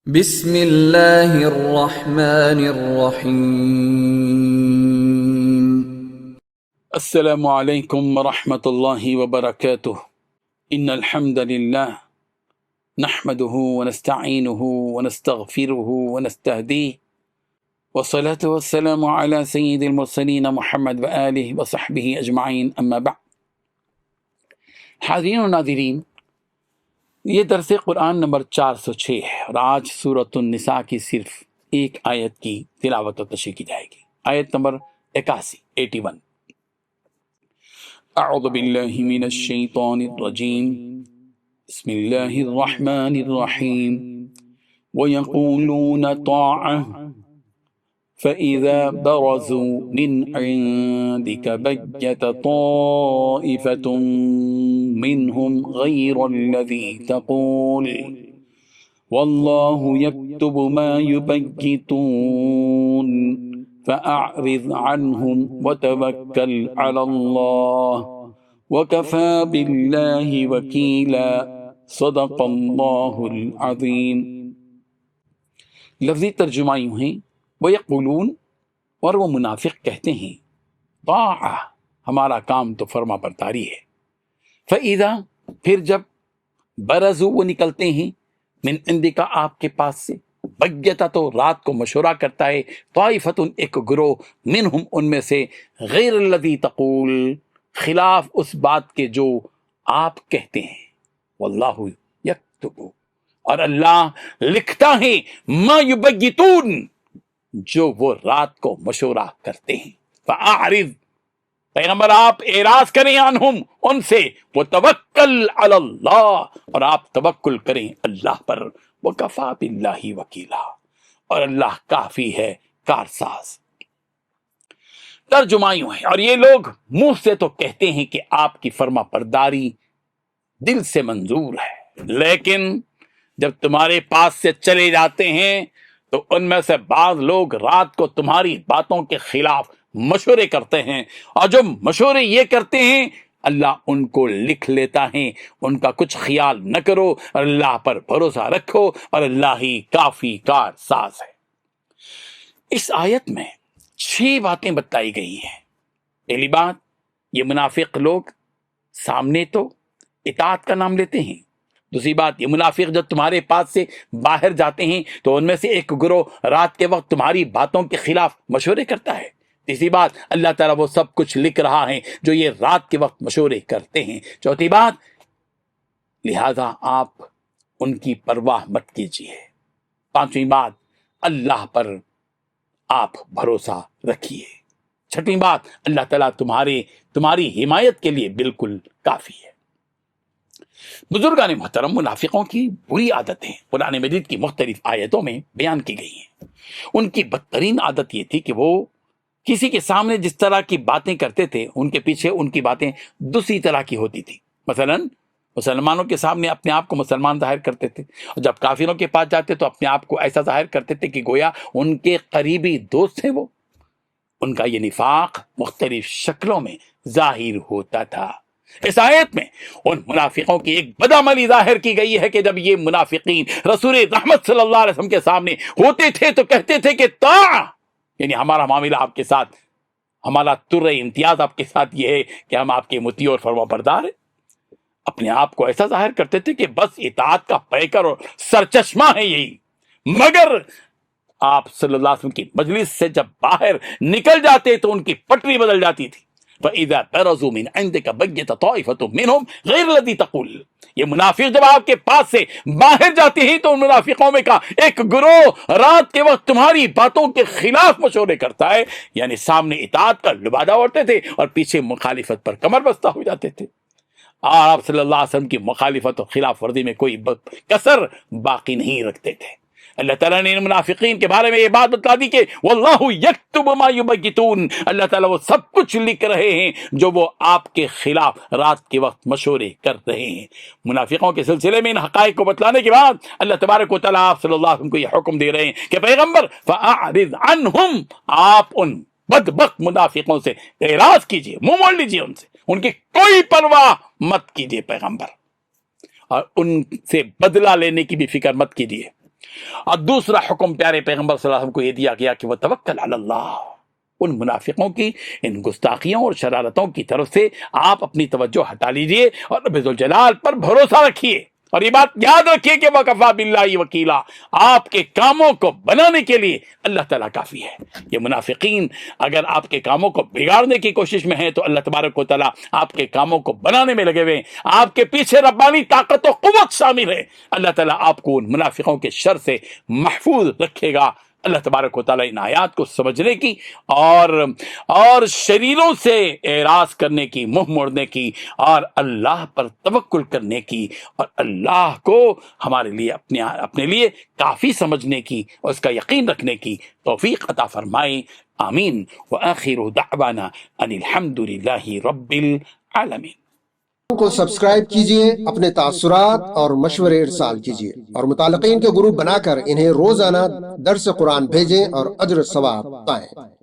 بسم اللہ الرحمن الرحیم۔ السلام علیکم ورحمۃ اللہ وبرکاتہ۔ ان الحمد للہ نحمده ونستعینه ونستغفره ونستهدیه والصلاة والسلام على سید المرسلین محمد وآلہ وصحبہ اجمعین، اما بعد۔ حاضرین و ناظرین، یہ درس قرآن نمبر 406 ہے اور آج سورۃ النساء کی صرف ایک آیت کی تلاوت و تشریح کی جائے گی، آیت نمبر 81۔ اعوذ باللہ من الشیطان الرجیم، بسم اللہ الرحمن الرحیم۔ وَيَقُولُونَ طَاعَةٌ فَإِذَا بَرَزُوا مِنْ عِنْدِكَ بَيَّتَ طَائِفَةٌ مِّنْهُمْ غَيْرَ الَّذِي تَقُولُ وَاللَّهُ يَكْتُبُ مَا يُبَيِّتُونَ فَأَعْرِضْ عَنْهُمْ وَتَوَكَّلْ عَلَى اللَّهِ وَكَفَى بِاللَّهِ وَكِيلًا۔ صدق اللہ العظیم۔ لفظی ترجمہ یوں ہیں، وَيَقُولُونَ، اور وہ منافق کہتے ہیں، طاعہ، ہمارا کام تو فرما برداری ہے، فَإِذَا، پھر جب، برزوا، وہ نکلتے ہیں، من عندک، آپ کے پاس سے، بیتا، تو رات کو مشورہ کرتا ہے، طائفۃ، ایک گروہ، منہم، ان میں سے، غیر الذی تقول، خلاف اس بات کے جو آپ کہتے ہیں، واللہ یکتب، اور اللہ لکھتا ہے، ما یبیتون، جو وہ رات کو مشورہ کرتے ہیں، فاعرض، پیغمبر آپ اعراض کریں، عنہم، ان سے، وتوکل علی اللہ، اور آپ توکل کریں اللہ پر، وکفی باللہ وکیلا، اور اللہ کافی ہے کارساز۔ ترجمہ یوں ہے، اور یہ لوگ منہ سے تو کہتے ہیں کہ آپ کی فرما برداری دل سے منظور ہے، لیکن جب تمہارے پاس سے چلے جاتے ہیں تو ان میں سے بعض لوگ رات کو تمہاری باتوں کے خلاف مشورے کرتے ہیں، اور جو مشورے یہ کرتے ہیں اللہ ان کو لکھ لیتا ہے۔ ان کا کچھ خیال نہ کرو، اور اللہ پر بھروسہ رکھو، اور اللہ ہی کافی کار ساز ہے۔ اس آیت میں 6 باتیں بتائی گئی ہیں۔ پہلی بات، یہ منافق لوگ سامنے تو اطاعت کا نام لیتے ہیں۔ دوسری بات، یہ منافق جب تمہارے پاس سے باہر جاتے ہیں تو ان میں سے ایک گروہ رات کے وقت تمہاری باتوں کے خلاف مشورے کرتا ہے۔ تیسری بات، اللہ تعالیٰ وہ سب کچھ لکھ رہا ہے جو یہ رات کے وقت مشورے کرتے ہیں۔ چوتھی بات، لہذا آپ ان کی پرواہ مت کیجیے۔ پانچویں بات، اللہ پر آپ بھروسہ رکھیے۔ چھٹویں بات، اللہ تعالیٰ تمہاری حمایت کے لیے بالکل کافی ہے۔ بزرگان محترم، منافقوں کی بری عادتیں قرآن مجید کی مختلف آیتوں میں بیان کی گئی ہیں۔ ان کی بدترین عادت یہ تھی کہ وہ کسی کے سامنے جس طرح کی باتیں کرتے تھے، ان کے پیچھے ان کی باتیں دوسری طرح کی ہوتی تھی۔ مثلا مسلمانوں کے سامنے اپنے آپ کو مسلمان ظاہر کرتے تھے، اور جب کافروں کے پاس جاتے تو اپنے آپ کو ایسا ظاہر کرتے تھے کہ گویا ان کے قریبی دوست ہیں وہ۔ ان کا یہ نفاق مختلف شکلوں میں ظاہر ہوتا تھا۔ اس آیت میں ان منافقوں کی ایک بدعملی ظاہر کی گئی ہے کہ جب یہ منافقین رسول رحمت صلی اللہ علیہ وسلم کے سامنے ہوتے تھے تو کہتے تھے کہ طاعہ، یعنی ہمارا معاملہ آپ کے ساتھ، ہمارا تر امتیاز آپ کے ساتھ یہ ہے کہ ہم آپ کے مطیع اور فرما بردار ہیں۔ اپنے آپ کو ایسا ظاہر کرتے تھے کہ بس اطاعت کا پیکر اور سرچشمہ ہے یہی، مگر آپ صلی اللہ علیہ وسلم کی مجلس سے جب باہر نکل جاتے تو ان کی پٹری بدل جاتی تھی۔ فَإِذَا بَرَزُوا مِنْ عِنْدِكَ بَيَّتَ طَائِفَةٌ مِّنْهُمْ غَيْرَ الَّذِي تَقُولُ، یہ منافق جب آپ کے پاس سے باہر جاتے ہیں تو ان منافقوں میں کا ایک گروہ رات کے وقت تمہاری باتوں کے خلاف مشورے کرتا ہے، یعنی سامنے اطاعت کا لبادہ اوڑھتے تھے اور پیچھے مخالفت پر کمر بستہ ہو جاتے تھے، اور آپ صلی اللہ علیہ وسلم کی مخالفت اور خلاف ورزی میں کوئی کسر باقی نہیں رکھتے تھے۔ اللہ تعالیٰ نے ان منافقین کے بارے میں یہ بات بتا دی کہ واللہ یکتب ما یبیتون، اللہ تعالیٰ وہ سب کچھ لکھ رہے ہیں جو وہ آپ کے خلاف رات کے وقت مشورے کر رہے ہیں۔ منافقوں کے سلسلے میں ان حقائق کو بتلانے کے بعد اللہ تبارک و تعالیٰ آپ صلی اللہ علیہ وسلم کو یہ حکم دے رہے ہیں کہ پیغمبر فاعرض عنہم، آپ ان بدبخت منافقوں سے اعراض کیجیے، منہ موڑ لیجیے، ان سے ان کی کوئی پرواہ مت کیجیے پیغمبر، اور ان سے بدلہ لینے کی بھی فکر مت کیجیے۔ اور دوسرا حکم پیارے پیغمبر صلی اللہ علیہ وسلم کو یہ دیا گیا کہ وہ توکل علی اللہ، ان منافقوں کی ان گستاخیوں اور شرارتوں کی طرف سے آپ اپنی توجہ ہٹا لیجئے اور رب ذوالجلال پر بھروسہ رکھیے، اور یہ بات یاد رکھیے کہ وَكَفَى بِاللَّهِ وَكِيلًا، آپ کے کاموں کو بنانے کے لیے اللہ تعالیٰ کافی ہے۔ یہ منافقین اگر آپ کے کاموں کو بگاڑنے کی کوشش میں ہیں تو اللہ تبارک و تعالیٰ آپ کے کاموں کو بنانے میں لگے ہوئے ہیں، آپ کے پیچھے ربانی طاقت و قوت شامل ہے، اللہ تعالیٰ آپ کو ان منافقوں کے شر سے محفوظ رکھے گا۔ اللہ تبارک و تعالیٰ ان آیات کو سمجھنے کی اور شریروں سے اعراض کرنے کی، منہ موڑنے کی، اور اللہ پر توکل کرنے کی، اور اللہ کو ہمارے لیے اپنے لیے کافی سمجھنے کی اور اس کا یقین رکھنے کی توفیق عطا فرمائے، آمین۔ وآخر دعوانا ان الحمد للہ رب العالمین۔ کو سبسکرائب کیجئے، اپنے تاثرات اور مشورے ارسال کیجئے، اور متعلقین کے گروپ بنا کر انہیں روزانہ درس قرآن بھیجیں اور اجر ثواب پائیں۔